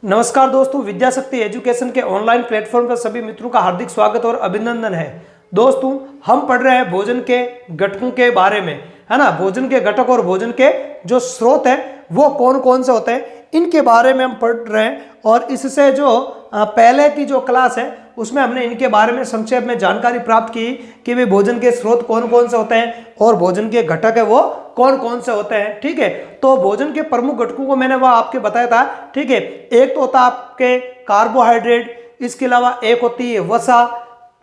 नमस्कार दोस्तों, विद्या शक्ति एजुकेशन के ऑनलाइन प्लेटफॉर्म पर सभी मित्रों का हार्दिक स्वागत और अभिनंदन है। दोस्तों, हम पढ़ रहे हैं भोजन के घटकों के बारे में, है ना। भोजन के घटक और भोजन के जो स्रोत हैं वो कौन कौन से होते हैं, इनके बारे में हम पढ़ रहे हैं। और इससे जो पहले की जो क्लास है उसमें हमने इनके बारे में संक्षेप में जानकारी प्राप्त की कि भाई भोजन के स्रोत कौन कौन से होते हैं और भोजन के घटक है वो कौन कौन से होते हैं। ठीक है, तो भोजन के प्रमुख घटकों को मैंने वह आपके बताया था। ठीक है, एक तो होता है आपके कार्बोहाइड्रेट, इसके अलावा एक होती है वसा,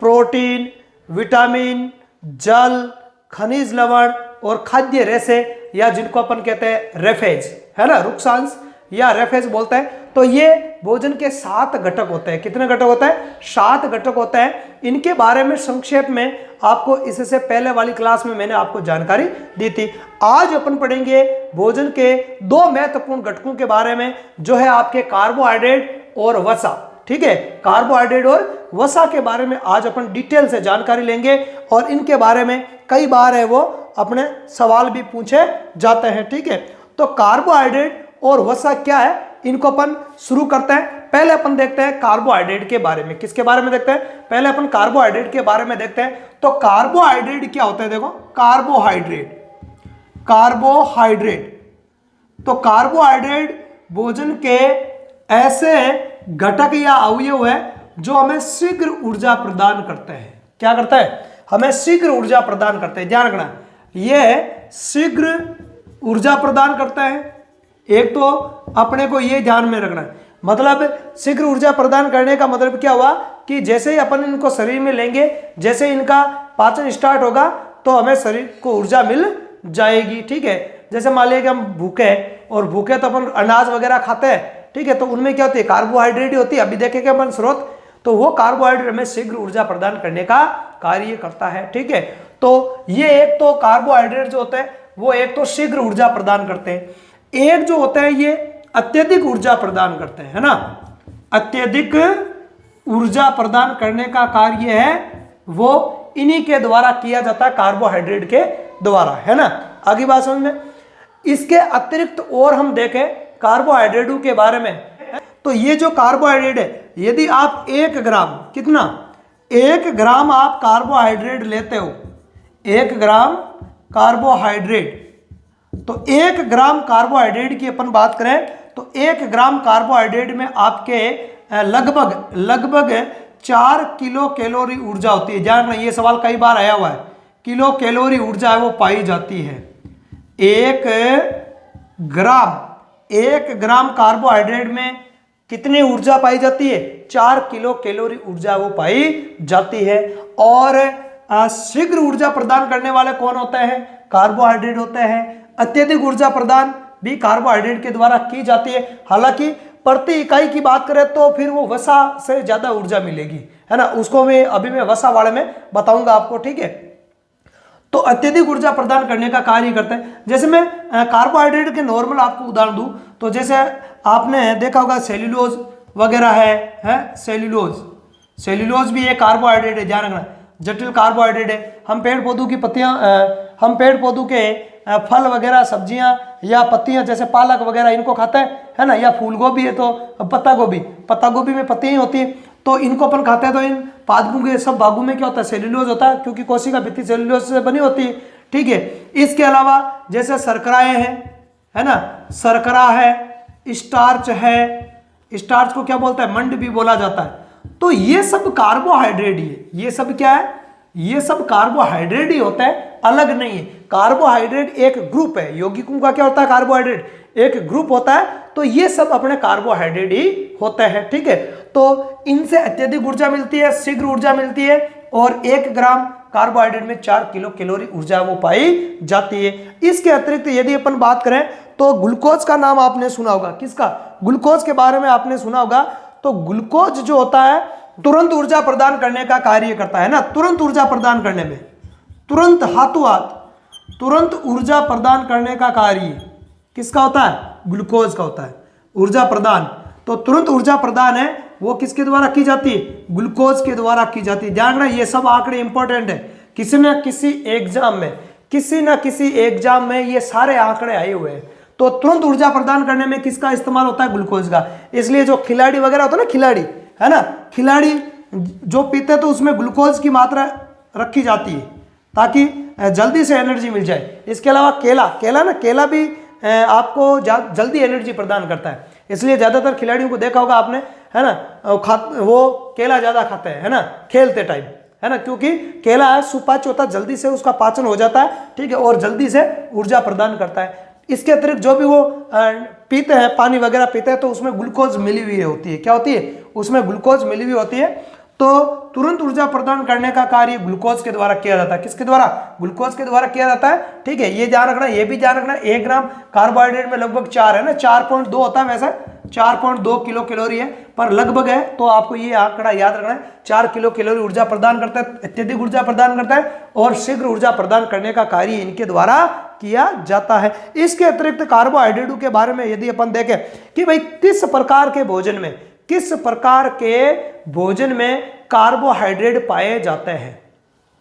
प्रोटीन, विटामिन, जल, खनिज लवण और खाद्य रेशे, या जिनको अपन कहते हैं रेफेज, है ना, रुक्षांश या रेफेज बोलते हैं। तो ये भोजन के 7 घटक होते हैं। कितने घटक होते हैं? 7 घटक होते हैं। इनके बारे में संक्षेप में आपको इससे पहले वाली क्लास में मैंने आपको जानकारी दी थी। आज अपन पढ़ेंगे भोजन के 2 महत्वपूर्ण घटकों के बारे में, जो है आपके कार्बोहाइड्रेट और वसा। ठीक है, कार्बोहाइड्रेट और वसा के बारे में आज अपन डिटेल से जानकारी लेंगे और इनके बारे में कई बार है वो अपने सवाल भी पूछे जाते हैं। ठीक है, तो कार्बोहाइड्रेट और वसा क्या है, इनको अपन शुरू करते हैं। पहले अपन देखते हैं कार्बोहाइड्रेट के बारे में। किसके बारे में देखते हैं? पहले अपन कार्बोहाइड्रेट के बारे में देखते हैं। तो कार्बोहाइड्रेट क्या होता है? देखो, कार्बोहाइड्रेट तो कार्बोहाइड्रेट भोजन के ऐसे घटक या अवयव है जो हमें शीघ्र ऊर्जा प्रदान करते हैं। क्या करता है? हमें शीघ्र ऊर्जा प्रदान करते हैं। ध्यान रखना, यह शीघ्र ऊर्जा प्रदान करता है। एक तो अपने को ये ध्यान में रखना है, मतलब शीघ्र ऊर्जा प्रदान करने का मतलब क्या हुआ कि जैसे ही अपन इनको शरीर में लेंगे, जैसे इनका पाचन स्टार्ट होगा तो हमें शरीर को ऊर्जा मिल जाएगी। ठीक है, जैसे मान लिया कि हम भूखे हैं और भूखे तो अपन अनाज वगैरह खाते हैं। ठीक है, तो उनमें क्या होती है? कार्बोहाइड्रेट ही होती है। अभी देखेंगे अपन स्रोत, तो वो कार्बोहाइड्रेट हमें शीघ्र ऊर्जा प्रदान करने का कार्य करता है। ठीक है, तो ये एक तो कार्बोहाइड्रेट जो होते हैं वो एक तो शीघ्र ऊर्जा प्रदान करते हैं, एक जो होता है ये अत्यधिक ऊर्जा प्रदान करते हैं, है ना। अत्यधिक ऊर्जा प्रदान करने का कार्य है वो इन्हीं के द्वारा किया जाता है, कार्बोहाइड्रेट के द्वारा, है ना। आगे बात समझ में। इसके अतिरिक्त और हम देखें कार्बोहाइड्रेटों के बारे में, तो ये जो कार्बोहाइड्रेट है, यदि आप 1 ग्राम, कितना? 1 ग्राम आप कार्बोहाइड्रेट लेते हो, 1 ग्राम कार्बोहाइड्रेट, तो 1 ग्राम कार्बोहाइड्रेट की अपन बात करें तो 1 ग्राम कार्बोहाइड्रेट में आपके लगभग 4 किलो कैलोरी ऊर्जा होती है। ध्यान रखना, ये सवाल कई बार आया हुआ है। किलो कैलोरी ऊर्जा है वो पाई जाती है। 1 ग्राम कार्बोहाइड्रेट में कितनी ऊर्जा पाई जाती है? 4 किलो कैलोरी ऊर्जा वो पाई जाती है। और शीघ्र ऊर्जा प्रदान करने वाले कौन होते हैं? कार्बोहाइड्रेट होते हैं। अत्यधिक ऊर्जा प्रदान भी कार्बोहाइड्रेट के द्वारा की जाती है। हालांकि प्रति इकाई की बात करें तो फिर वो वसा से ज्यादा ऊर्जा मिलेगी, है ना। उसको मैं वसा वाले में बताऊंगा आपको। ठीक है, तो अत्यधिक ऊर्जा प्रदान करने का कार्य करते हैं। जैसे मैं कार्बोहाइड्रेट के नॉर्मल आपको उदाहरण दूं तो जैसे आपने देखा होगा सेल्यूलोज वगैरह है सेल्यूलोज भी एक कार्बोहाइड्रेट है। ध्यान रखना, जटिल कार्बोहाइड्रेट है। हम पेड़ पौधों की पत्तियां, हम पेड़ पौधों के फल वगैरह, सब्जियां या पत्तियां, जैसे पालक वगैरह, इनको खाते हैं, है ना। या फूल गोभी है तो पत्ता गोभी में पत्तियां होती है, तो इनको अपन खाते हैं। तो इन पादपों के सब भागों में क्या होता है? सेल्यूलोज होता है, क्योंकि कोशिका भित्ति सेल्यूलोज से बनी होती है। ठीक है, इसके अलावा जैसे शर्कराएं हैं, है ना, शर्करा है, स्टार्च है, स्टार्च को क्या बोलता है? मंड भी बोला जाता है। तो ये सब कार्बोहाइड्रेट ही है। ये सब क्या है? ये सब कार्बोहाइड्रेट ही होता है, अलग नहीं है। कार्बोहाइड्रेट एक ग्रुप है। यौगिकों का क्या होता है? कार्बोहाइड्रेट एक ग्रुप होता है। तो ये सब अपने कार्बोहाइड्रेट ही होते हैं। ठीक है, तो इनसे अत्यधिक ऊर्जा मिलती है, शीघ्र ऊर्जा मिलती है, और 1 ग्राम कार्बोहाइड्रेट में 4 किलो कैलोरी ऊर्जा वो पाई जाती है। इसके अतिरिक्त यदि अपन बात करें तो ग्लूकोज का नाम आपने सुना होगा। किसका? ग्लूकोज के बारे में आपने सुना होगा। तो ग्लूकोज जो होता है तुरंत ऊर्जा प्रदान करने का कार्य करता है ना। तुरंत ऊर्जा प्रदान करने में, तुरंत हाथों हाथ तुरंत ऊर्जा प्रदान करने का कार्य किसका होता है? ग्लूकोज का होता है, ऊर्जा प्रदान। तो तुरंत ऊर्जा प्रदान है वो किसके द्वारा की जाती है? ग्लूकोज के द्वारा की जाती है। ध्यान रखना, ये सब आंकड़े इंपॉर्टेंट है। किसी न किसी एग्जाम में ये सारे आंकड़े आए हुए हैं। तो तुरंत ऊर्जा प्रदान करने में किसका इस्तेमाल होता है? ग्लूकोज का। इसलिए जो खिलाड़ी वगैरह होता है ना, खिलाड़ी है ना, खिलाड़ी जो पीते तो उसमें ग्लूकोज की मात्रा रखी जाती है ताकि जल्दी से एनर्जी मिल जाए। इसके अलावा केला भी आपको जल्दी एनर्जी प्रदान करता है, इसलिए ज्यादातर खिलाड़ियों को देखा होगा आपने, है ना, वो केला ज्यादा खाते हैं, है ना, खेलते टाइम, है ना, क्योंकि केला सुपाच्य होता है, जल्दी से उसका पाचन हो जाता है, ठीक है, और जल्दी से ऊर्जा प्रदान करता है। इसके अतिरिक्त जो भी वो पीते हैं, पानी वगैरह पीते हैं, तो उसमें ग्लूकोज मिली हुई होती है। क्या होती है? उसमें ग्लूकोज मिली हुई होती है। तो तुरंत ऊर्जा प्रदान करने का कार्य ग्लूकोज के द्वारा किया जाता है। किसके द्वारा? ग्लूकोज के द्वारा किया जाता है, ठीक है। ये ध्यान रखना, ये भी ध्यान रखना, 1 ग्राम कार्बोहाइड्रेट में लगभग 4 है ना, 4.2 होता है, वैसे 4.2 किलो कैलोरी है, पर लगभग है, तो आपको ये आंकड़ा याद रखना है। 4 किलो कैलोरी ऊर्जा प्रदान करता है, अत्यधिक ऊर्जा प्रदान करता है, और शीघ्र ऊर्जा प्रदान करने का कार्य इनके द्वारा किया जाता है। इसके अतिरिक्त कार्बोहाइड्रेट के बारे में यदि अपन देखें कि भाई किस प्रकार के भोजन में कार्बोहाइड्रेट पाए जाते हैं,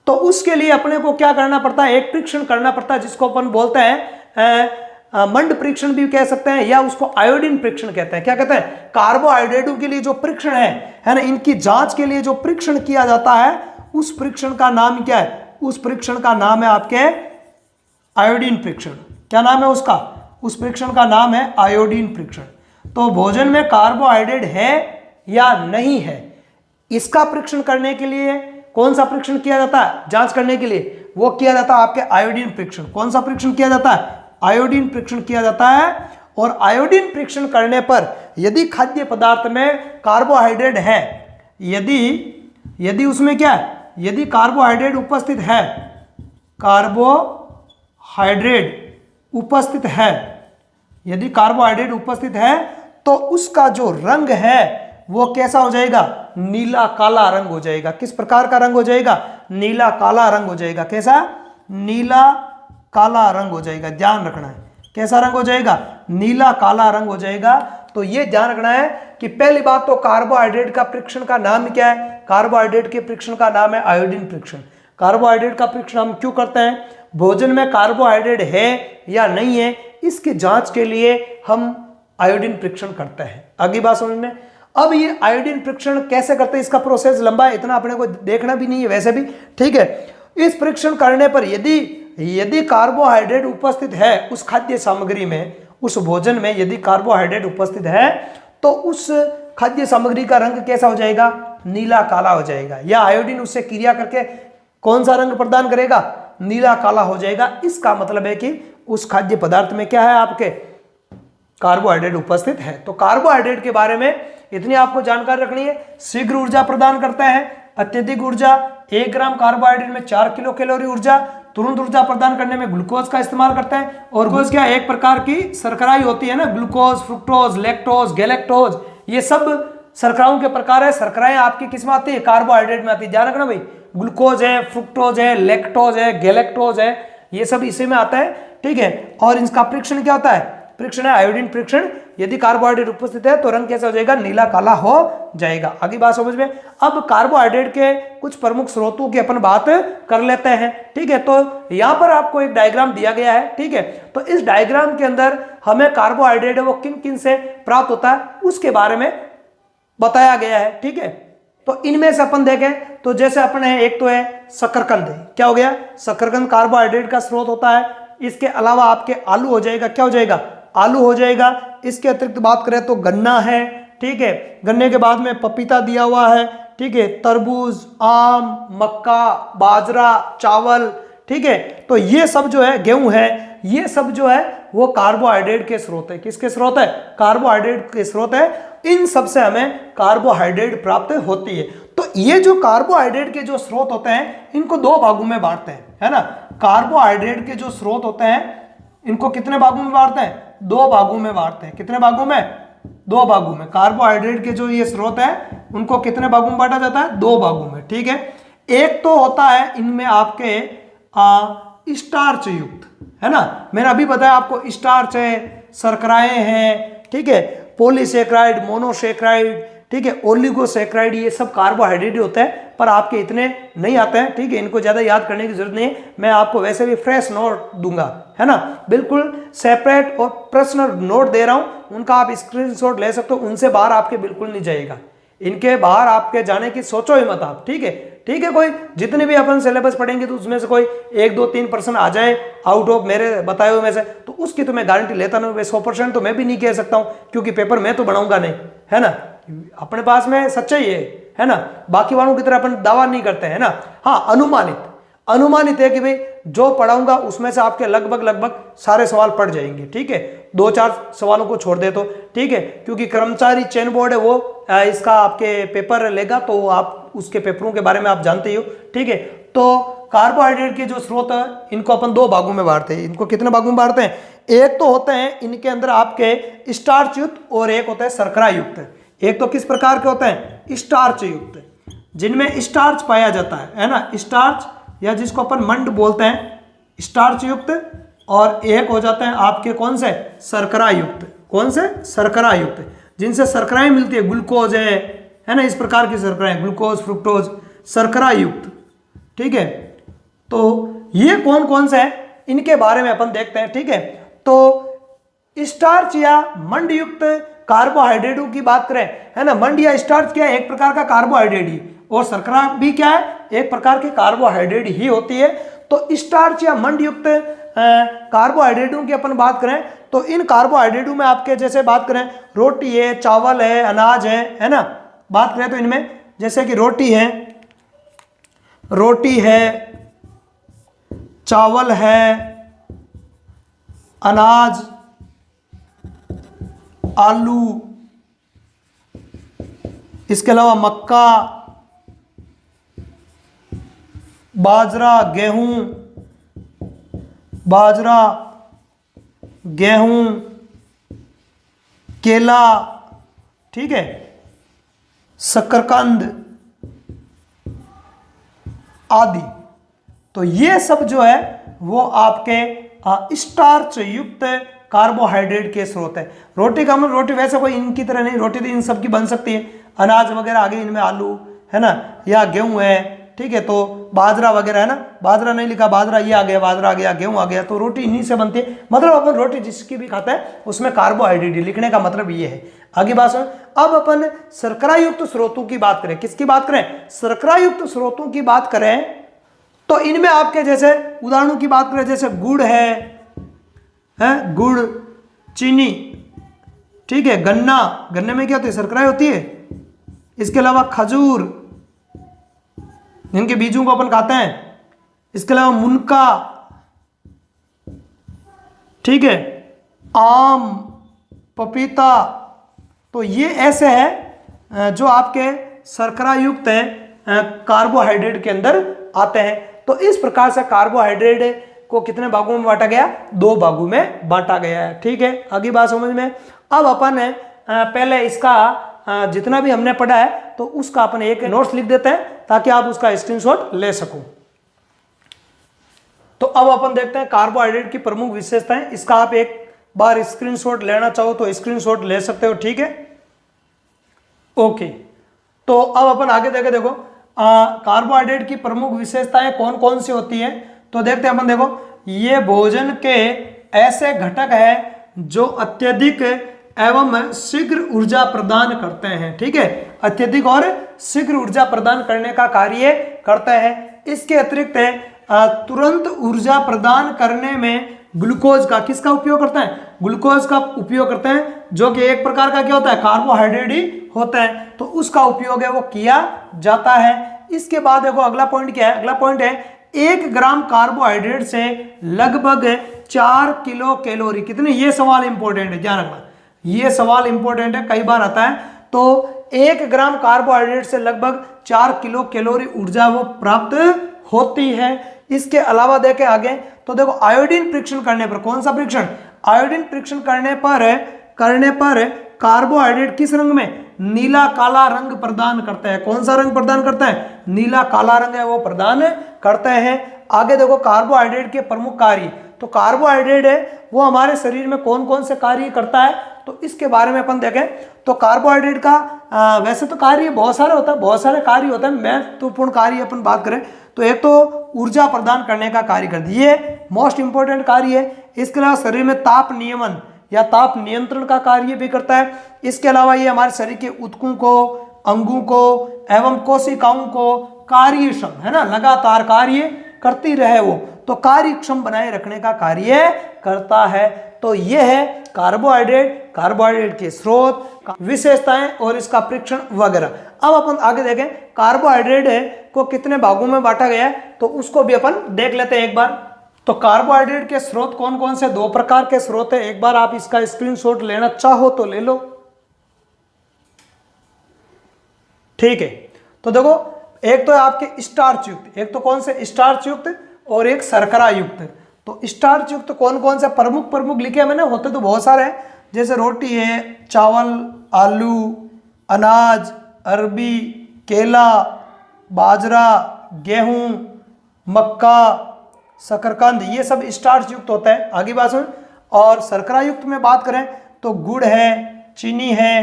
तो उसके लिए अपने को क्या करना पड़ता है? एक परीक्षण करना पड़ता है, जिसको अपन बोलते हैं मंड परीक्षण भी कह सकते हैं, या उसको आयोडीन परीक्षण कहते हैं। क्या कहते हैं? कार्बोहाइड्रेटों के लिए जो परीक्षण है ना, इनकी जांच के लिए जो परीक्षण किया जाता है, उस परीक्षण का नाम क्या है? उस परीक्षण का नाम है आपके आयोडीन परीक्षण। क्या नाम है उसका? उस परीक्षण का नाम है आयोडीन परीक्षण। तो भोजन में कार्बोहाइड्रेट है या नहीं है, इसका परीक्षण करने के लिए कौन सा परीक्षण किया जाता है? जांच करने के लिए वो किया जाता है आपके आयोडीन परीक्षण। कौन सा परीक्षण किया जाता है? आयोडीन परीक्षण किया जाता है। और आयोडीन परीक्षण करने पर यदि खाद्य पदार्थ में कार्बोहाइड्रेट है, यदि उसमें क्या है, यदि कार्बोहाइड्रेट उपस्थित है, यदि कार्बोहाइड्रेट उपस्थित है, तो उसका जो रंग है वो कैसा हो जाएगा? नीला काला रंग हो जाएगा। किस प्रकार का रंग हो जाएगा? नीला काला रंग हो जाएगा। कैसा? नीला काला रंग हो जाएगा। ध्यान रखना है, कैसा रंग हो जाएगा? नीला काला रंग हो जाएगा। तो ये ध्यान रखना है कि पहली बात तो कार्बोहाइड्रेट का परीक्षण का नाम क्या है? कार्बोहाइड्रेट के परीक्षण का नाम है आयोडीन परीक्षण। कार्बोहाइड्रेट का परीक्षण हम क्यों करते हैं? भोजन में कार्बोहाइड्रेट है या नहीं है, इसकी जांच के लिए हम आयोडीन परीक्षण करते हैं। आगे बात समझ में। अब ये आयोडीन परीक्षण कैसे करते हैं, इसका प्रोसेस लंबा है, इतना अपने को देखना भी नहीं है वैसे भी, ठीक है। इस परीक्षण करने पर यदि कार्बोहाइड्रेट उपस्थित है उस खाद्य सामग्री में, उस भोजन में यदि कार्बोहाइड्रेट उपस्थित है, तो उस खाद्य सामग्री का रंग कैसा हो जाएगा? नीला काला हो जाएगा। या आयोडीन उससे क्रिया करके कौन सा रंग प्रदान करेगा? नीला काला हो जाएगा। इसका मतलब है कि उस खाद्य पदार्थ में क्या है? आपके कार्बोहाइड्रेट उपस्थित है। तो कार्बोहाइड्रेट के बारे में इतनी आपको जानकारी रखनी है। शीघ्र ऊर्जा प्रदान करता है, अत्यधिक ऊर्जा, 1 ग्राम कार्बोहाइड्रेट में 4 किलो कैलोरी ऊर्जा, तुरंत ऊर्जा प्रदान करने में ग्लूकोज का इस्तेमाल करता है। और ग्लूकोज क्या? एक प्रकार की शर्कराई होती है ना, ग्लूकोज, फ्रुक्टोज, लैक्टोज, गैलेक्टोज, ये सब शर्कराओं के प्रकार है। शर्कराएं आपकी किस में आती है? कार्बोहाइड्रेट में आती है। ध्यान रखना भाई, ग्लूकोज है, फ्रुक्टोज है, लैक्टोज है, गैलेक्टोज है, ये सब इसी में आता है, ठीक है। और इनका परीक्षण क्या होता है? परीक्षण है आयोडीन परीक्षण। यदि कार्बोहाइड्रेट उपस्थित है तो रंग कैसा हो जाएगा? नीला काला हो जाएगा। आगे बात समझ में। अब कार्बोहाइड्रेट के कुछ प्रमुख स्रोतों की अपन बात कर लेते हैं, ठीक है। तो यहां पर आपको एक डायग्राम दिया गया है, ठीक है। तो इस डायग्राम के अंदर हमें कार्बोहाइड्रेट वो किन किन से प्राप्त होता है उसके बारे में बताया गया है, ठीक है। तो इनमें से अपन देखें तो जैसे अपन है, एक तो है शकरकंद। क्या हो गया? शकरकंद कार्बोहाइड्रेट का स्रोत होता है। इसके अलावा आपके आलू हो जाएगा। क्या हो जाएगा? आलू हो जाएगा। इसके अतिरिक्त बात करें तो गन्ना है, ठीक है। गन्ने के बाद में पपीता दिया हुआ है, ठीक है। तरबूज, आम, मक्का, बाजरा, चावल, ठीक है। तो ये सब जो है, गेहूं है, ये सब जो है वो कार्बोहाइड्रेट के स्रोत है। किसके स्रोत है? कार्बोहाइड्रेट के स्रोत है। इन सब से हमें कार्बोहाइड्रेट प्राप्त होती है। तो ये जो कार्बोहाइड्रेट के जो स्रोत होते हैं, इनको 2 भागों में बांटते हैं, है ना। कार्बोहाइड्रेट के जो स्रोत होते हैं, इनको कितने भागों में बांटते हैं? 2 भागों में बांटते हैं। कितने भागों में? 2 भागों में। कार्बोहाइड्रेट के जो ये स्रोत है, उनको कितने भागों में बांटा जाता है? 2 भागों में, ठीक है। एक तो होता है इनमें आपके स्टार्च युक्त, है ना। मैंने अभी बताया आपको, स्टार्च है, शर्कराएं हैं, ठीक है, पॉलीसेक्राइड, मोनोसेक्राइड, ठीक है, ओलिगोसैकेराइड, ये सब कार्बोहाइड्रेट होते हैं, पर आपके इतने नहीं आते हैं, ठीक है, इनको ज़्यादा याद करने की जरूरत नहीं है। मैं आपको वैसे भी फ्रेश नोट दूंगा, है ना, बिल्कुल सेपरेट और पर्सनल नोट दे रहा हूँ, उनका आप स्क्रीनशॉट ले सकते हो, उनसे बाहर आपके बिल्कुल नहीं जाएगा, इनके बाहर आपके जाने की सोचो ही मत आप, ठीक है। ठीक है, कोई जितने भी अपन सिलेबस पढ़ेंगे तो उसमें से कोई 1, 2, 3% आ जाए आउट ऑफ मेरे बताए हुए में से, तो उसकी तो मैं गारंटी लेता नहीं, 100% तो मैं भी नहीं कह सकता हूं, क्योंकि पेपर मैं तो बनाऊंगा नहीं, है ना, अपने पास में सच्चाई है ना, बाकी वालों की तरह अपन दावा नहीं करते हैं ना। हाँ, अनुमानित है कि भाई जो पढ़ाऊंगा उसमें से आपके लगभग सारे सवाल पढ़ जाएंगे, ठीक है, 2-4 सवालों को छोड़ दे तो, ठीक है, क्योंकि कर्मचारी चयन बोर्ड है वो इसका आपके पेपर लेगा, तो आप उसके पेपरों के बारे में आप जानते ही हो, ठीक है। तो कार्बोहाइड्रेट के जो स्रोत है इनको अपन 2 भागों में बांटते हैं। इनको कितने भागों में बांटते हैं? एक तो होते हैं इनके अंदर आपके स्टार्च युक्त और एक होता है शर्करा युक्त। एक तो किस प्रकार के होते हैं? स्टार्च युक्त, जिनमें स्टार्च पाया जाता है ना, स्टार्च या जिसको अपन मंड बोलते हैं, स्टार्च युक्त, और एक हो जाते हैं आपके कौन से? शर्करा युक्त। कौन से? शर्करा युक्त, जिनसे शर्कराएं मिलती है, ग्लूकोज है ना, इस प्रकार की शर्कराएं, ग्लूकोज, फ्रुक्टोज, शर्करा युक्त, ठीक है। तो ये कौन कौन से हैं इनके बारे में अपन देखते हैं, ठीक है। तो स्टार्च या मंड युक्त कार्बोहाइड्रेटों की बात करें, है ना, मंड या स्टार्च क्या है? एक प्रकार का कार्बोहाइड्रेट ही, और शर्करा भी क्या है? एक प्रकार के कार्बोहाइड्रेट ही होती है। तो स्टार्च या मंड युक्त कार्बोहाइड्रेटों की अपन बात करें तो इन कार्बोहाइड्रेटों में आपके जैसे बात करें रोटी है, चावल है, अनाज है ना, बात करें तो इनमें जैसे कि रोटी है, चावल है, अनाज, आलू, इसके अलावा मक्का, बाजरा, गेहूं, केला, ठीक है, शकरकंद आदि। तो ये सब जो है वो आपके स्टार्च युक्त कार्बोहाइड्रेट के स्रोत है। रोटी का मतलब रोटी वैसे कोई इनकी तरह नहीं, रोटी तो इन सब की बन सकती है, अनाज वगैरह आ गई इनमें, आलू है ना, या गेहूं है, ठीक है। तो बाजरा वगैरह है ना, बाजरा नहीं लिखा, बाजरा ये आ गया, बाजरा आ गया, गेहूं आ गया, तो रोटी इन्हीं से बनती है। मतलब अपन रोटी जिसकी भी खाता है उसमें कार्बोहाइड्रेट लिखने का मतलब ये है। आगे बात सुन, अब अपन शर्करा युक्त स्रोतों की बात करें। किसकी बात करें? शर्करा युक्त स्रोतों की बात करें तो इनमें आपके जैसे उदाहरणों की बात करें, जैसे गुड़ है गुड़, चीनी, ठीक है, गन्ने में क्या होती है? शर्करा होती है। इसके अलावा खजूर, जिनके बीजों को अपन खाते हैं, इसके अलावा मुनका, ठीक है, आम, पपीता, तो ये ऐसे हैं जो आपके शर्करा युक्त हैं, कार्बोहाइड्रेट के अंदर आते हैं। तो इस प्रकार से कार्बोहाइड्रेट को कितने भागों में बांटा गया? 2 भागों में बांटा गया है, ठीक है। आगे बात समझ में। अब अपन पहले इसका जितना भी हमने पढ़ा है तो उसका अपन एक नोट्स लिख देते हैं ताकि आप उसका स्क्रीनशॉट ले सको। तो अब अपन देखते हैं कार्बोहाइड्रेट की प्रमुख विशेषताएं। इसका आप एक बार स्क्रीनशॉट लेना चाहो तो स्क्रीनशॉट ले सकते हो, ठीक है, ओके। तो अब अपन आगे देखो कार्बोहाइड्रेट की प्रमुख विशेषताएं कौन कौन सी होती हैं। तो देखते हैं अपन, देखो ये भोजन के ऐसे घटक हैं जो अत्यधिक एवं शीघ्र ऊर्जा प्रदान करते हैं, ठीक है, अत्यधिक और शीघ्र ऊर्जा प्रदान करने का कार्य करते हैं। इसके अतिरिक्त तुरंत ऊर्जा प्रदान करने में ग्लूकोज का, किसका उपयोग करते हैं? ग्लूकोज का उपयोग करते हैं, जो कि एक प्रकार का क्या होता है? कार्बोहाइड्रेट ही होता है, तो उसका उपयोग है वो किया जाता है। इसके बाद देखो अगला पॉइंट क्या है? अगला पॉइंट है 1 ग्राम कार्बोहाइड्रेट से लगभग 4 किलो कैलोरी। कितने? ये सवाल इंपॉर्टेंट है, ध्यान रखना, ये सवाल इंपॉर्टेंट है, कई बार आता है। तो 1 ग्राम कार्बोहाइड्रेट से लगभग 4 किलो कैलोरी ऊर्जा वो प्राप्त होती है। इसके अलावा देखें आगे तो देखो आयोडीन परीक्षण करने पर, कौन सा परीक्षण? आयोडीन परीक्षण करने पर कार्बोहाइड्रेट किस रंग में? नीला काला रंग प्रदान करता है। कौन सा रंग प्रदान करता है? नीला काला रंग है वो प्रदान करते हैं। आगे देखो कार्बोहाइड्रेट के प्रमुख कार्य। तो कार्बोहाइड्रेट है वो हमारे शरीर में कौन कौन से कार्य करता है, तो इसके बारे में अपन देखें तो कार्बोहाइड्रेट का वैसे तो कार्य बहुत सारे होता है, बहुत सारे कार्य होता है, महत्वपूर्ण कार्य अपन बात करें तो एक तो ऊर्जा प्रदान करने का कार्य करती है, ये मोस्ट इंपॉर्टेंट कार्य है। इसके अलावा शरीर में ताप नियमन या ताप नियंत्रण का कार्य भी करता है। इसके अलावा ये हमारे शरीर के ऊतकों को, अंगों को एवं कोशिकाओं को कार्यक्षम, है ना, लगातार कार्य करती रहे वो, तो कार्यक्षम बनाए रखने का कार्य करता है। तो ये है कार्बोहाइड्रेट, कार्बोहाइड्रेट के स्रोत, विशेषताएं और इसका परीक्षण वगैरह। अब अपन आगे देखें कार्बोहाइड्रेट को कितने भागों में बांटा गया है, तो उसको भी अपन देख लेते हैं एक बार। तो कार्बोहाइड्रेट के स्रोत कौन कौन से, 2 प्रकार के स्रोत है। एक बार आप इसका स्क्रीनशॉट लेना चाहो तो ले लो, ठीक है। तो देखो एक तो है आपके स्टार्च युक्त, एक तो कौन से स्टार्च युक्त और एक शर्करा युक्त। तो स्टार्च युक्त कौन कौन से प्रमुख लिखे मैंने, होते तो बहुत सारे हैं, जैसे रोटी है, चावल, आलू, अनाज, अरबी, केला, बाजरा, गेहूं, मक्का, शकरकंद, ये सब स्टार्च युक्त होता है। आगे बात सुन। और शर्करा युक्त में बात करें तो गुड़ है, चीनी है,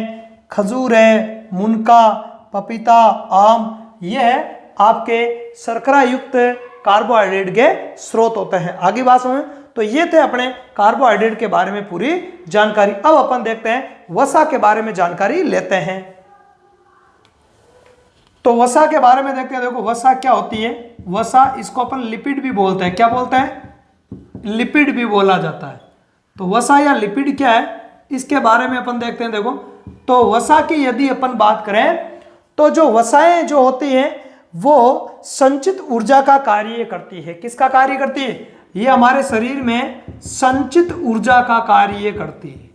खजूर है, मुनका, पपीता, आम, ये है आपके शर्करा युक्त कार्बोहाइड्रेट के स्रोत होते हैं। आगे बात सुन। तो ये थे अपने कार्बोहाइड्रेट के बारे में पूरी जानकारी। अब अपन देखते हैं वसा के बारे में जानकारी लेते हैं। तो वसा के बारे में देखते हैं। देखो वसा क्या होती है, वसा इसको अपन लिपिड भी बोलते हैं। क्या बोलते हैं? लिपिड भी बोला जाता है। तो वसा या लिपिड क्या है, इसके बारे में अपन देखते हैं। देखो तो वसा की यदि अपन बात करें तो जो वसाएं जो होती हैं वो संचित ऊर्जा का कार्य करती है। किसका कार्य करती है? ये हमारे शरीर में संचित ऊर्जा का कार्य करती है।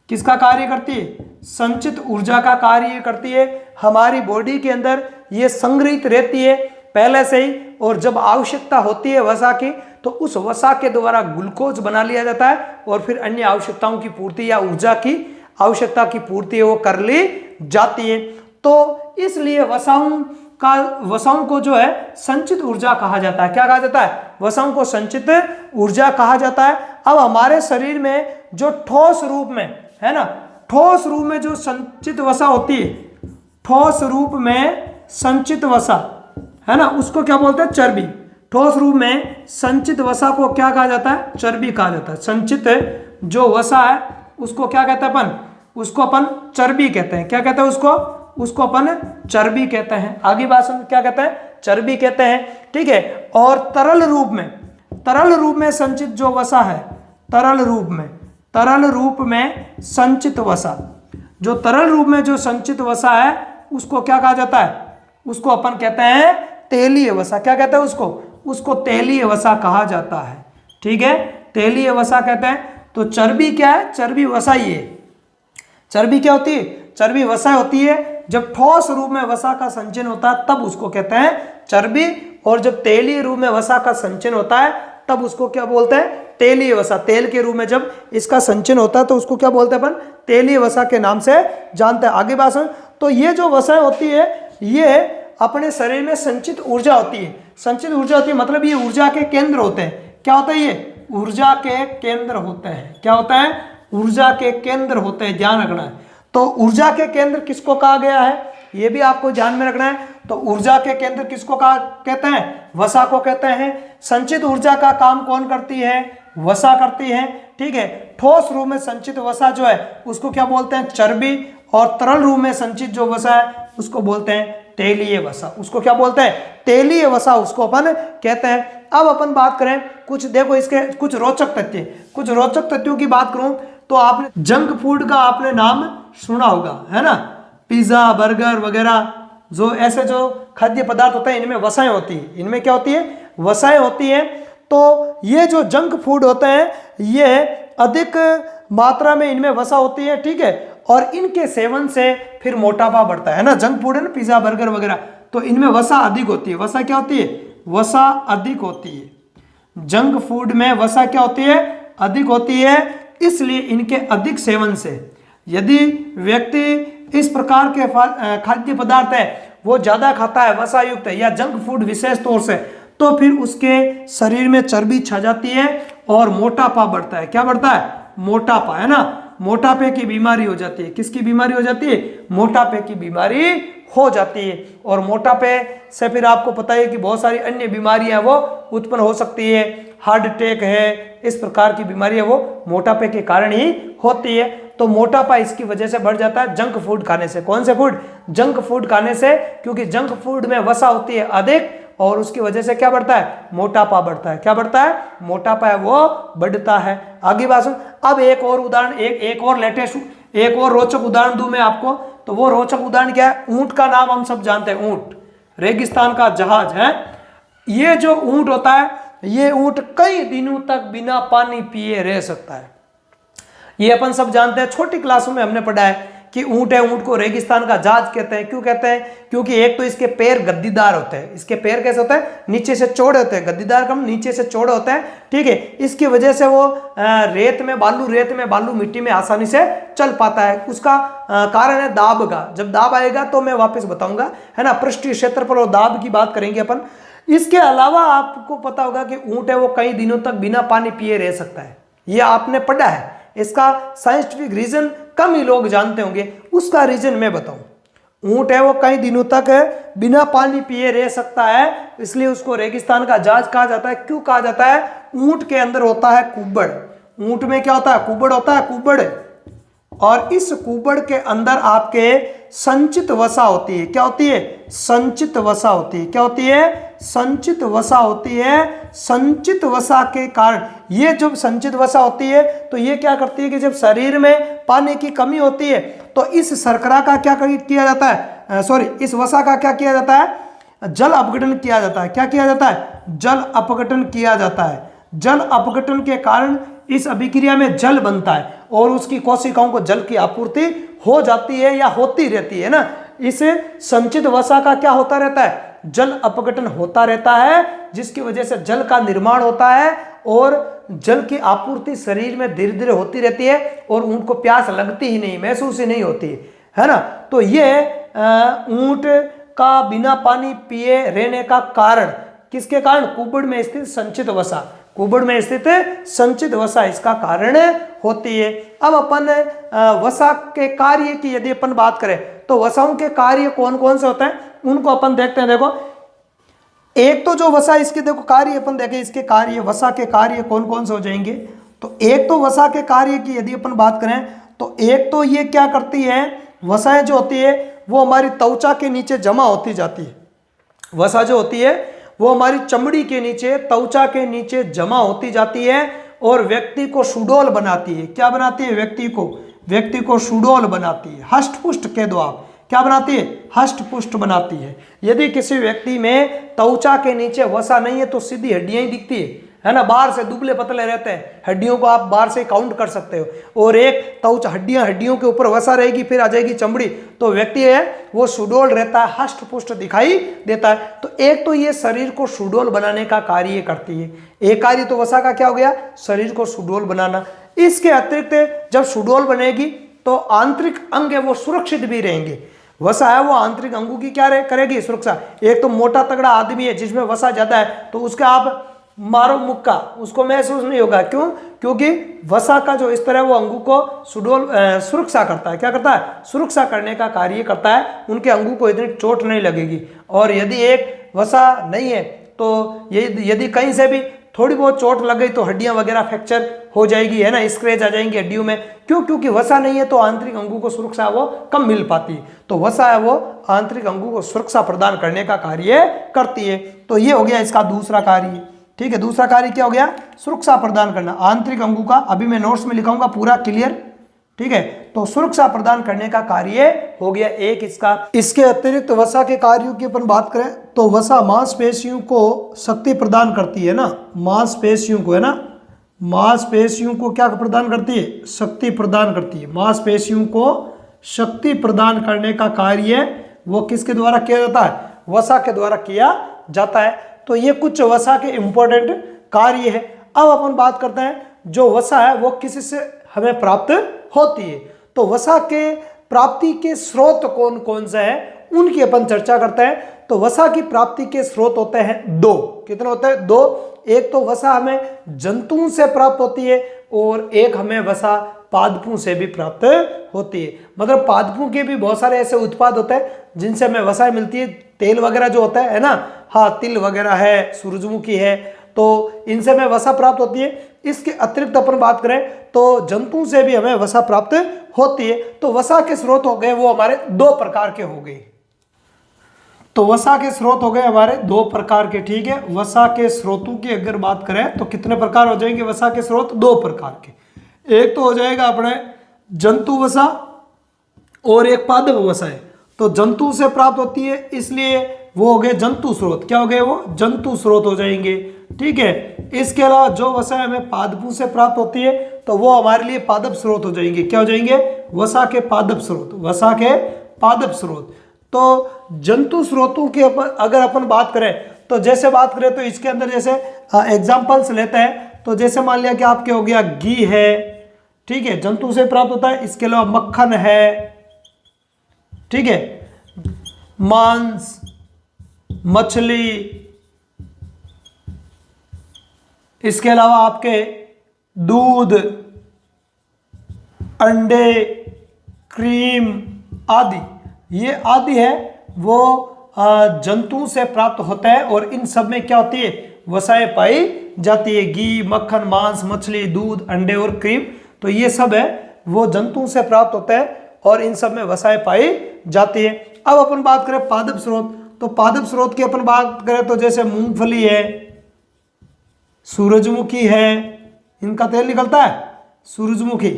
किसका कार्य करती है? संचित ऊर्जा का कार्य करती है। हमारी बॉडी के अंदर ये संग्रहित रहती है पहले से ही, और जब आवश्यकता होती है वसा की तो उस वसा के द्वारा ग्लूकोज बना लिया जाता है और फिर अन्य आवश्यकताओं की पूर्ति या ऊर्जा की आवश्यकता की पूर्ति वो कर ली जाती है। तो इसलिए वसाओं को जो है संचित ऊर्जा कहा जाता है। क्या कहा जाता है? वसाओं को संचित ऊर्जा कहा जाता है। अब हमारे शरीर में जो ठोस रूप में है ना, ठोस रूप में जो संचित वसा होती है, ठोस रूप में संचित वसा है ना, उसको क्या बोलते हैं? चर्बी। ठोस रूप में संचित वसा को क्या कहा जाता है? चर्बी कहा जाता है। संचित जो वसा है उसको क्या कहते हैं अपन? उसको अपन चर्बी कहते हैं। क्या कहते हैं उसको अपन चर्बी कहते हैं। आगे बात सुन, क्या कहते हैं? चर्बी कहते हैं, ठीक है। और तरल रूप में संचित जो वसा है, तरल रूप में संचित वसा, जो तरल रूप में जो संचित वसा है उसको क्या कहा जाता है? उसको अपन कहते हैं तेलीय वसा। क्या कहते हैं उसको तेलीय वसा कहा जाता है, ठीक है, तेलीय वसा कहते हैं। तो चर्बी क्या है? चर्बी वसा ही है। चर्बी क्या होती है? चर्बी वसा होती है। जब ठोस रूप में वसा का संचयन होता है तब उसको कहते हैं चर्बी, और जब तेलीय रूप में वसा का संचयन होता है तब उसको क्या बोलते हैं? तेलीय वसा। तेल के रूप में जब इसका संचयन होता है तो उसको क्या बोलते हैं अपन? तेलीय वसा के नाम से जानते हैं। आगे बात सुन। तो ये जो वसा होती है ये अपने शरीर में संचित ऊर्जा होती है। संचित ऊर्जा होती है मतलब ये ऊर्जा के केंद्र होते हैं। क्या होता है? ये ऊर्जा के केंद्र होते हैं। क्या होता है? ऊर्जा के केंद्र होते हैं, ध्यान रखना है। तो ऊर्जा के केंद्र किसको कहा गया है ये भी आपको ध्यान में रखना है। तो ऊर्जा के केंद्र किसको कहते हैं? वसा को कहते हैं। संचित ऊर्जा का काम कौन करती है? वसा करती है, ठीक है। ठोस रूप में संचित वसा जो है उसको क्या बोलते हैं? चर्बी। और तरल रूप में संचित जो वसा है उसको बोलते हैं तेलीय वसा। उसको क्या बोलते हैं? तेलीय वसा उसको अपन कहते हैं। अब अपन बात करें कुछ, देखो इसके कुछ रोचक तथ्यों की बात करूं तो आपने जंक फूड का आपने नाम सुना होगा, है ना। पिज्जा, बर्गर वगैरह जो ऐसे जो खाद्य पदार्थ होते हैं इनमें वसाएं होती है। इनमें क्या होती है? वसाएं होती है। तो ये जो जंक फूड होते हैं ये अधिक मात्रा में इनमें वसा होती है, ठीक है। और इनके सेवन से फिर मोटापा बढ़ता है ना। जंक फूड है ना, पिज्जा, बर्गर वगैरह, तो इनमें वसा अधिक होती है। वसा क्या होती है? वसा अधिक होती है। जंक फूड में वसा क्या होती है? अधिक होती है। इसलिए इनके अधिक सेवन से यदि व्यक्ति इस प्रकार के खाद्य पदार्थ है वो ज्यादा खाता है, वसा युक्त है या जंक फूड विशेष तौर से, तो फिर उसके शरीर में चर्बी छा जाती है और मोटापा बढ़ता है। क्या बढ़ता है? मोटापा, है ना। मोटापे की बीमारी हो जाती है। किसकी बीमारी हो जाती है? मोटापे की बीमारी हो जाती है। और मोटापे से फिर आपको पता है कि बहुत सारी अन्य बीमारियां वो उत्पन्न हो सकती है, हार्ट अटैक है, इस प्रकार की बीमारियां वो मोटापे के कारण ही होती है। तो मोटापा इसकी वजह से बढ़ जाता है जंक फूड खाने से। कौन से फूड? जंक फूड खाने से, क्योंकि जंक फूड में वसा होती है अधिक और उसकी वजह से क्या बढ़ता है? मोटापा बढ़ता है। क्या बढ़ता है? मोटापा है वो बढ़ता है। आगे बात सुन। अब एक और उदाहरण, एक और लेटेस्ट, एक और रोचक उदाहरण दूं मैं आपको। तो वो रोचक उदाहरण क्या है? ऊंट का नाम हम सब जानते हैं, ऊंट रेगिस्तान का जहाज है। ये जो ऊंट होता है, ये ऊंट कई दिनों तक बिना पानी पिए रह सकता है। ये अपन सब जानते हैं, छोटी क्लासों में हमने पढ़ा है कि ऊंट है, ऊंट को रेगिस्तान का जहाज कहते हैं। क्यों कहते हैं? क्योंकि एक तो इसके पैर गद्दीदार होते हैं। इसके पैर कैसे होते हैं? नीचे से चौड़े होते हैं, गद्दीदार कम नीचे से चौड़े होते हैं, ठीक है। इसकी वजह से वो रेत में बालू मिट्टी में आसानी से चल पाता है। उसका कारण है दाब का। जब दाब आएगा तो मैं वापस बताऊंगा, है ना, पृष्ठीय क्षेत्रफल और दाब की बात करेंगे अपन। इसके अलावा आपको पता होगा कि ऊंट है वो कई दिनों तक बिना पानी पिए रह सकता है। ये आपने पढ़ा है। इसका साइंटिफिक रीजन कम ही लोग जानते होंगे, उसका रीजन मैं बताऊं। ऊंट है वो कई दिनों तक बिना पानी पिए रह सकता है, इसलिए उसको रेगिस्तान का जहाज कहा जाता है। क्यों कहा जाता है? ऊंट के अंदर होता है कुबड़। ऊंट में क्या होता है? कुबड़ होता है, कुबड़। और इस कुबड़ के अंदर आपके संचित वसा होती है। क्या होती है? संचित वसा होती है। क्या होती है? संचित वसा होती है। संचित वसा के कारण, ये जब संचित वसा होती है तो ये क्या करती है कि जब शरीर में पानी की कमी होती है तो इस शर्करा का क्या किया जाता है, इस वसा का क्या किया जाता है? जल अपघटन किया जाता है। क्या किया जाता है? जल अपघटन किया जाता है। जल अपघटन के कारण इस अभिक्रिया में जल बनता है और उसकी कोशिकाओं को जल की आपूर्ति हो जाती है या होती रहती है ना। इस संचित वसा का क्या होता रहता है? जल अपघटन होता रहता है, जिसकी वजह से जल का निर्माण होता है और जल की आपूर्ति शरीर में धीरे धीरे होती रहती है और ऊंट को प्यास लगती ही नहीं, महसूस ही नहीं होती है ना। तो ये ऊंट का बिना पानी पिए रहने का कारण किसके कारण? कुबड़ में स्थित संचित वसा। कुबड़ में स्थित संचित वसा इसका कारण होती है। अब अपन वसा के कार्य की यदि अपन बात करें तो वसाओं के कार्य कौन कौन से होते हैं उनको अपन देखते हैं। देखो, एक तो जो वसा इसके देखो कार्य अपन देखें, इसके कार्य, वसा के कार्य कौन कौन से हो जाएंगे। तो एक तो वसा के कार्य की यदि अपन बात करें तो एक तो ये क्या करती है, वसाएं जो होती है वो हमारी त्वचा के नीचे जमा होती जाती है। वसा जो होती है वो हमारी चमड़ी के नीचे, त्वचा के नीचे जमा होती जाती है और व्यक्ति को सुडौल बनाती है। क्या बनाती है? व्यक्ति को सुडौल बनाती है, हष्ट-पुष्ट कह दो आप। क्या बनाती है? हष्ट-पुष्ट बनाती है। यदि किसी व्यक्ति में त्वचा के नीचे वसा नहीं है तो सीधी हड्डियां ही दिखती है ना। बाहर से दुबले पतले रहते हैं, हड्डियों को आप बाहर से काउंट कर सकते हो। और एक त्वचा, हड्डियों के ऊपर वसा रहेगी, फिर आ जाएगी चमड़ी, तो व्यक्ति है वो सुडौल रहता है, हष्ट-पुष्ट दिखाई देता है। तो एक तो ये शरीर को सुडौल बनाने का कार्य करती है। एक कार्य तो वसा का क्या हो गया? शरीर को सुडौल बनाना। इसके अतिरिक्त जब सुडौल बनेगी तो आंतरिक अंग है वो सुरक्षित भी रहेंगे। वसा है वो आंतरिक अंगों की क्या करेगी? सुरक्षा। एक तो मोटा तगड़ा आदमी है जिसमें वसा ज्यादा है तो उसका आप मारो मुक्का, उसको महसूस नहीं होगा। क्यों? क्योंकि वसा का जो स्तर है वो अंगों को सुडौल सुरक्षा करता है। क्या करता है? सुरक्षा करने का कार्य करता है। उनके अंगों को इतनी चोट नहीं लगेगी। और यदि एक वसा नहीं है तो यदि कहीं से भी थोड़ी बहुत चोट लग गई तो हड्डियां वगैरह फ्रैक्चर हो जाएगी, है ना, स्क्रैच आ जाएंगी हड्डियों में। क्यों? क्योंकि वसा नहीं है तो आंतरिक अंगों को सुरक्षा वो कम मिल पाती है। तो वसा है वो आंतरिक अंगों को सुरक्षा प्रदान करने का कार्य करती है। तो ये हो गया इसका दूसरा कार्य। ठीक है, दूसरा कार्य क्या हो गया? सुरक्षा प्रदान करना आंतरिक अंगों का। अभी मैं नोट्स में लिखाऊंगा पूरा क्लियर, ठीक है। तो सुरक्षा प्रदान करने का कार्य हो गया एक इसका। इसके अतिरिक्त वसा के कार्यों की अपन बात करें तो वसा मांसपेशियों को शक्ति प्रदान करती है ना। मांसपेशियों को, है ना, मांसपेशियों को क्या प्रदान करती है? शक्ति प्रदान करती है। मांसपेशियों को शक्ति प्रदान करने का कार्य वो किसके द्वारा किया जाता है? वसा के द्वारा किया जाता है। तो ये कुछ वसा के इंपॉर्टेंट कार्य है। अब अपन बात करते हैं जो वसा है वो किससे हमें प्राप्त होती है। तो वसा के प्राप्ति के स्रोत कौन कौन से हैं उनकी अपन चर्चा करते हैं। तो वसा की प्राप्ति के स्रोत होते हैं दो। कितने होते हैं? दो। एक तो वसा हमें जंतुओं से प्राप्त होती है और एक हमें वसा पादपों से भी प्राप्त होती है। मतलब पादपों के भी बहुत सारे ऐसे उत्पाद होते हैं जिनसे हमें वसा मिलती है। तेल वगैरह जो होता है ना, हाँ, तिल वगैरह है, सूरजमुखी है, तो इनसे हमें वसा प्राप्त होती है। इसके अतिरिक्त अपन बात करें तो जंतुओं से भी हमें वसा प्राप्त होती है। तो वसा के स्रोत हो गए वो हमारे दो प्रकार के हो गए। तो वसा के स्रोत हो गए हमारे दो प्रकार के, ठीक है। वसा के स्रोतों की अगर बात करें तो कितने प्रकार हो जाएंगे वसा के स्रोत? दो प्रकार के। एक तो हो जाएगा अपने जंतु वसा और एक पादप वसा है। तो जंतु से प्राप्त होती है इसलिए वो हो गए जंतु स्रोत। क्या हो गए वो? जंतु स्रोत हो जाएंगे, ठीक है। इसके अलावा जो वसा हमें पादपों से प्राप्त होती है तो वो हमारे लिए पादप स्रोत हो जाएंगे। क्या हो जाएंगे? वसा के पादप स्रोत, वसा के पादप स्रोत। तो जंतु स्रोतों की अगर अपन बात करें तो जैसे बात करें तो इसके अंदर जैसे एग्जांपल्स लेते हैं तो जैसे मान लिया कि आपके हो गया घी है, ठीक है, जंतु से प्राप्त होता है। इसके अलावा मक्खन है, ठीक है, मांस, मछली, इसके अलावा आपके दूध, अंडे, क्रीम आदि, ये आदि है वो जंतुओं से प्राप्त होता है। और इन सब में क्या होती है? वसाएं पाई जाती है। घी, मक्खन, मांस, मछली, दूध, अंडे और क्रीम, तो ये सब है वो जंतुओं से प्राप्त होता है और इन सब में वसाएं पाई जाती है। अब अपन बात करें पादप स्रोत, तो पादप स्रोत की अपन बात करें तो जैसे मूंगफली है, सूरजमुखी है, इनका तेल निकलता है, सूरजमुखी,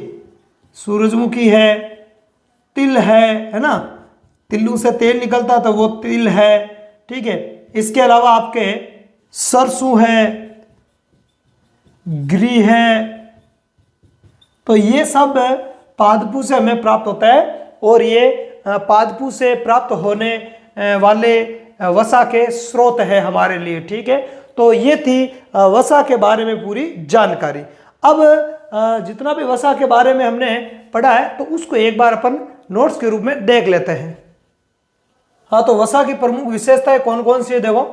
सूरजमुखी है, तिल है ना, तिल्लू से तेल निकलता है तो वो तिल है, ठीक है। इसके अलावा आपके सरसों है, गिरी है, तो ये सब पादपों से हमें प्राप्त होता है और ये पादपों से प्राप्त होने वाले वसा के स्रोत है हमारे लिए, ठीक है। तो ये थी वसा के बारे में पूरी जानकारी। अब जितना भी वसा के बारे में हमने पढ़ा है तो उसको एक बार अपन नोट्स के रूप में देख लेते हैं। हाँ, तो वसा की प्रमुख विशेषताएं कौन कौन सी है देखो।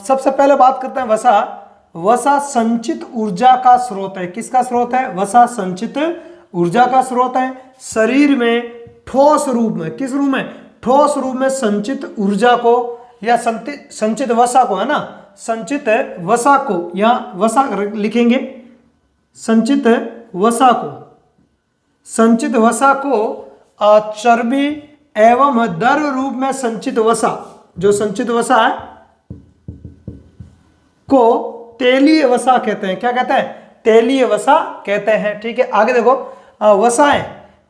सबसे पहले बात करते हैं वसा। वसा संचित ऊर्जा का स्रोत है। किसका स्रोत है? वसा संचित ऊर्जा का स्रोत है। शरीर में ठोस रूप में, किस रूप में? ठोस रूप में संचित ऊर्जा को या संचित वसा को, है ना, संचित वसा को, यहाँ वसा लिखेंगे, संचित वसा को, संचित वसा को चर्बी एवं द्रव रूप में संचित वसा, जो संचित वसा है को तेलीय वसा कहते हैं। क्या कहते हैं? तेलीय वसा कहते हैं, ठीक है। आगे देखो, वसाएं,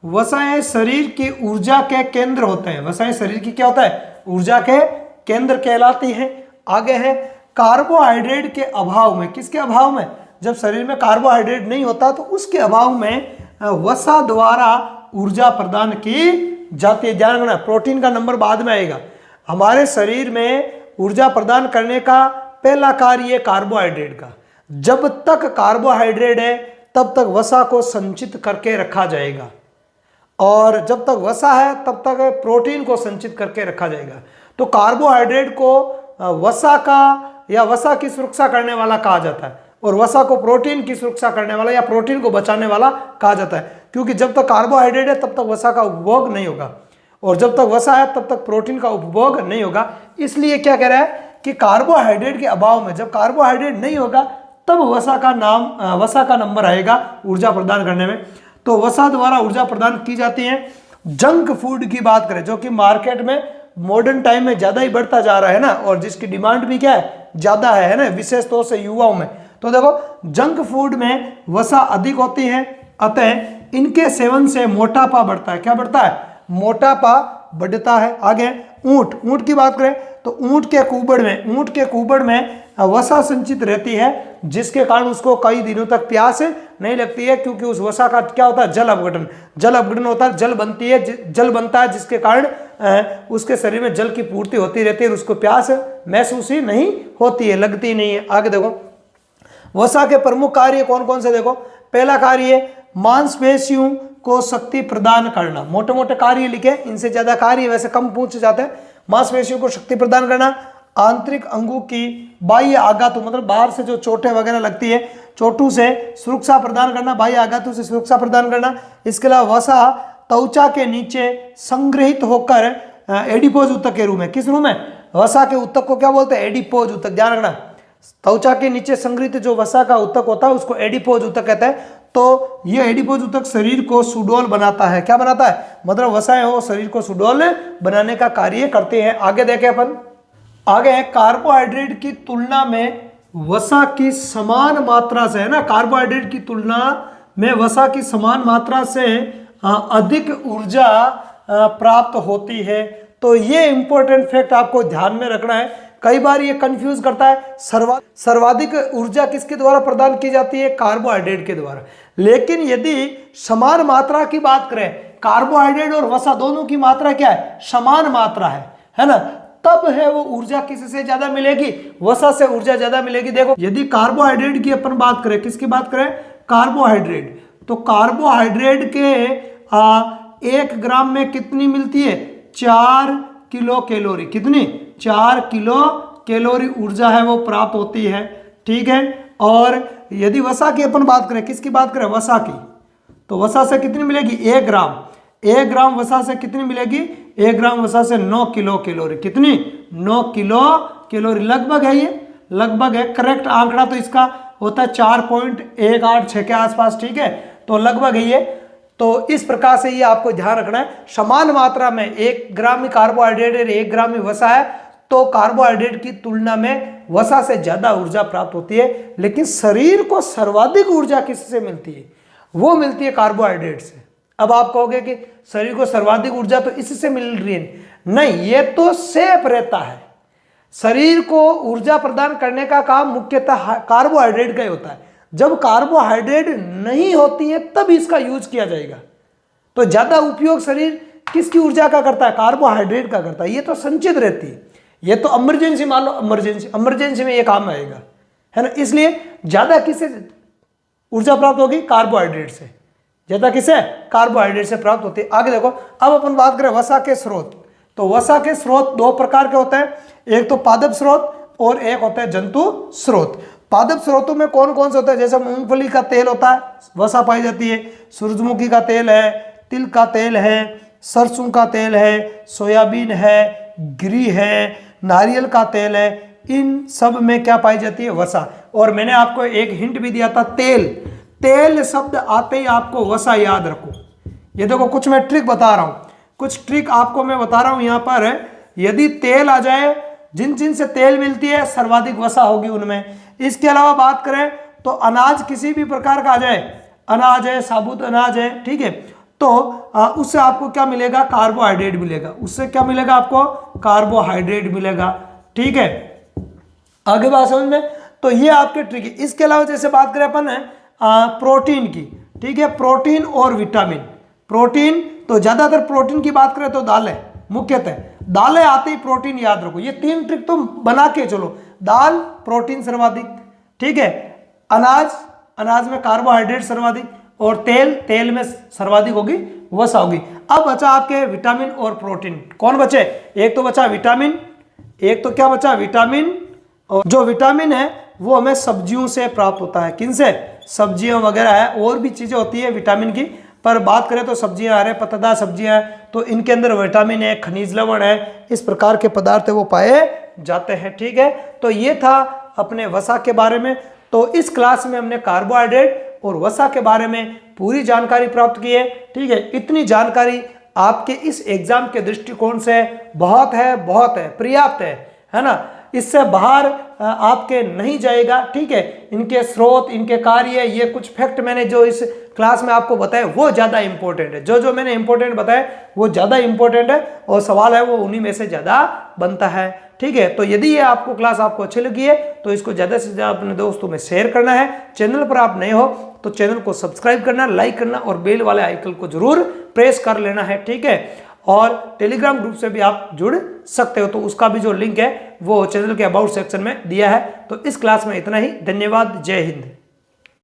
वसाएं शरीर की ऊर्जा के केंद्र होते हैं। वसाएं शरीर की क्या होता है? ऊर्जा के केंद्र कहलाती हैं। आगे है कार्बोहाइड्रेट के अभाव में, किसके अभाव में? जब शरीर में कार्बोहाइड्रेट नहीं होता तो उसके अभाव में वसा द्वारा ऊर्जा प्रदान की जाती है। ध्यान रखना, प्रोटीन का नंबर बाद में आएगा। हमारे शरीर में ऊर्जा प्रदान करने का पहला कार्य है कार्बोहाइड्रेट का। जब तक कार्बोहाइड्रेट है तब तक वसा को संचित करके रखा जाएगा और जब तक वसा है तब तक प्रोटीन को संचित करके रखा जाएगा। तो कार्बोहाइड्रेट को वसा का या वसा की सुरक्षा करने वाला कहा जाता है और वसा को प्रोटीन की सुरक्षा करने वाला या प्रोटीन को बचाने वाला कहा जाता है। क्योंकि जब तक कार्बोहाइड्रेट है तब तक वसा का उपभोग नहीं होगा और जब तक वसा है तब तक प्रोटीन का उपभोग नहीं होगा। इसलिए क्या कह रहा है कि कार्बोहाइड्रेट के अभाव में, जब कार्बोहाइड्रेट नहीं होगा तब वसा का नंबर आएगा ऊर्जा प्रदान करने में। तो वसा द्वारा ऊर्जा प्रदान की जाती है। जंक फूड की बात करें जो कि मार्केट में मॉडर्न टाइम में ज्यादा ही बढ़ता जा रहा है ना, और जिसकी डिमांड भी क्या है? ज्यादा है ना, विशेष तौर से युवाओं में। तो देखो, जंक फूड में वसा अधिक होती है, अतः इनके सेवन से मोटापा बढ़ता है। क्या बढ़ता है? मोटापा बढ़ता है। आगे ऊंट, ऊंट की बात करें तो ऊंट के कुबड़ में वसा संचित रहती है जिसके कारण उसको कई दिनों तक प्यास नहीं लगती है, क्योंकि उस वसा का क्या होता है? जल अपघटन होता है, जल बनता है जिसके कारण उसके शरीर में जल की पूर्ति होती रहती है और उसको प्यास महसूस ही नहीं होती है, लगती नहीं है। आगे देखो, वसा के प्रमुख कार्य कौन कौन से? देखो, पहला कार्य मांसपेशियों को शक्ति प्रदान करना। मोटे मोटे कार्य लिखे, इनसे ज्यादा कार्य वैसे कम पूछे जाते हैं। मांसपेशियों को शक्ति प्रदान करना, आंतरिक अंगों की बाह्य आघात, मतलब बाहर से जो चोटें वगैरह लगती है, चोटू से सुरक्षा प्रदान करना, बाह्य आघातों से सुरक्षा प्रदान करना। इसके अलावा वसा त्वचा के नीचे संग्रहित होकर एडिपोज ऊतक के रूप में, किस रूप में, वसा के ऊतक को क्या बोलते हैं, एडिपोज ऊतक, ध्यान रखना। त्वचा के नीचे संग्रहित जो वसा का ऊतक होता है उसको एडिपोज ऊतक कहते हैं। तो ये एडिपोज ऊतक शरीर को सुडौल बनाता है, क्या बनाता है, मतलब वसाएं हो शरीर को सुडौल बनाने का कार्य करते हैं। आगे देखें अपन, आगे है कार्बोहाइड्रेट की तुलना में वसा की समान मात्रा से, है ना, कार्बोहाइड्रेट की तुलना में वसा की समान मात्रा से अधिक ऊर्जा प्राप्त होती है। तो ये इंपॉर्टेंट फैक्ट आपको ध्यान में रखना है। कई बार ये कंफ्यूज करता है, सर्वाधिक ऊर्जा किसके द्वारा प्रदान की जाती है, कार्बोहाइड्रेट के द्वारा। लेकिन यदि समान मात्रा की बात करें, कार्बोहाइड्रेट और वसा दोनों की मात्रा क्या है, समान मात्रा है ना, तब है वो ऊर्जा किससे ज्यादा मिलेगी, वसा से ऊर्जा ज्यादा मिलेगी। देखो यदि कार्बोहाइड्रेट की अपन बात करें, किसकी बात करें, कार्बोहाइड्रेट, तो कार्बोहाइड्रेट के 1 ग्राम में कितनी मिलती है, 4 किलो कैलोरी, कितनी, 4 किलो कैलोरी ऊर्जा है वो प्राप्त होती है, ठीक है। और यदि वसा की अपन बात करें, किसकी बात करें, वसा की, तो वसा से कितनी मिलेगी, 1 ग्राम, 1 ग्राम वसा से कितनी मिलेगी, 1 ग्राम वसा से 9 किलो कैलोरी, कितनी, 9 किलो कैलोरी, लगभग है, ये लगभग है, करेक्ट आंकड़ा तो इसका होता है 4.186 के आसपास, ठीक है, तो लगभग है ये। तो इस प्रकार से ये आपको ध्यान रखना है, समान मात्रा में 1 ग्राम में कार्बोहाइड्रेट है, 1 ग्राम में वसा है, तो कार्बोहाइड्रेट की तुलना में वसा से ज्यादा ऊर्जा प्राप्त होती है। लेकिन शरीर को सर्वाधिक ऊर्जा किससे मिलती है, वो मिलती है कार्बोहाइड्रेट से। अब आप कहोगे कि शरीर को सर्वाधिक ऊर्जा तो इससे मिल रही है, नहीं, ये तो सेफ रहता है। शरीर को ऊर्जा प्रदान करने का काम मुख्यतः कार्बोहाइड्रेट का ही होता है। जब कार्बोहाइड्रेट नहीं होती है तब इसका यूज किया जाएगा। तो ज्यादा उपयोग शरीर किसकी ऊर्जा का करता है, कार्बोहाइड्रेट का करता है। ये तो संचित रहती है, ये तो इमरजेंसी, मान लो इमरजेंसी में ये काम आएगा, है ना। इसलिए ज्यादा किससे ऊर्जा प्राप्त होगी, कार्बोहाइड्रेट से, ज्यादा किससे, कार्बोहाइड्रेट से प्राप्त होती है। आगे देखो, अब अपन बात करें वसा के स्रोत। तो वसा के स्रोत 2 प्रकार के होते हैं, एक तो पादप स्रोत और एक होता है जंतु स्रोत। पादप स्रोतों में कौन कौन से होते हैं, जैसे मूंगफली का तेल होता है, वसा पाई जाती है, सूरजमुखी का तेल है, तिल का तेल है, सरसों का तेल है, सोयाबीन है, गिरी है, नारियल का तेल है, इन सब में क्या पाई जाती है, वसा। और मैंने आपको एक हिंट भी दिया था, तेल, तेल शब्द आते ही आपको वसा याद रखो। ये देखो कुछ मैं ट्रिक बता रहा हूं, कुछ ट्रिक आपको मैं बता रहा हूं यहां पर। यदि तेल आ जाए, जिन जिन से तेल मिलती है सर्वाधिक वसा होगी उनमें। इसके अलावा बात करें तो अनाज किसी भी प्रकार का आ जाए, अनाज है, साबुत अनाज है, ठीक है, तो उससे आपको क्या मिलेगा, कार्बोहाइड्रेट मिलेगा। उससे क्या मिलेगा आपको, कार्बोहाइड्रेट मिलेगा, ठीक है। आगे बात समझ में, तो ये आपके ट्रिक है। इसके अलावा जैसे बात करें अपन प्रोटीन की, ठीक है, प्रोटीन और विटामिन। प्रोटीन तो ज्यादातर प्रोटीन की बात करें तो दालें, मुख्यतः दालें आते ही प्रोटीन याद रखो। ये 3 ट्रिक तुम बना के चलो, दाल प्रोटीन सर्वाधिक, ठीक है, अनाज, अनाज में कार्बोहाइड्रेट सर्वाधिक, और तेल, तेल में सर्वाधिक होगी वसा होगी। अब बचा आपके विटामिन और प्रोटीन, कौन बचे, एक तो बचा विटामिन, एक तो क्या बचा, विटामिन। और जो विटामिन है वो हमें सब्जियों से प्राप्त होता है, किन से, सब्जियां वगैरह है, और भी चीजें होती है विटामिन की, पर बात करें तो सब्जियां, हरे पत्तेदार सब्जियां, तो इनके अंदर विटामिन है, खनिज लवण है, इस प्रकार के पदार्थ वो पाए जाते हैं, ठीक है। तो ये था अपने वसा के बारे में। तो इस क्लास में हमने कार्बोहाइड्रेट और वसा के बारे में पूरी जानकारी प्राप्त की है, ठीक है। इतनी जानकारी आपके इस एग्जाम के दृष्टिकोण से बहुत है, बहुत है, पर्याप्त है ना। इससे बाहर आपके नहीं जाएगा, ठीक है। इनके स्रोत, इनके कार्य, ये कुछ फैक्ट मैंने जो इस क्लास में आपको बताया वो ज्यादा इंपॉर्टेंट है। जो जो मैंने इंपॉर्टेंट बताया वो ज्यादा इंपॉर्टेंट है, और सवाल है वो उन्हीं में से ज्यादा बनता है, ठीक है। तो यदि ये आपको क्लास आपको अच्छी लगी है तो इसको ज्यादा से ज्यादा अपने दोस्तों में शेयर करना है। चैनल पर आप नए हो तो चैनल को सब्सक्राइब करना, लाइक करना, और बेल वाले आइकन को जरूर प्रेस कर लेना है, ठीक है। और टेलीग्राम ग्रुप से भी आप जुड़ सकते हो, तो उसका भी जो लिंक है वो चैनल के अबाउट सेक्शन में दिया है। तो इस क्लास में इतना ही, धन्यवाद, जय हिंद।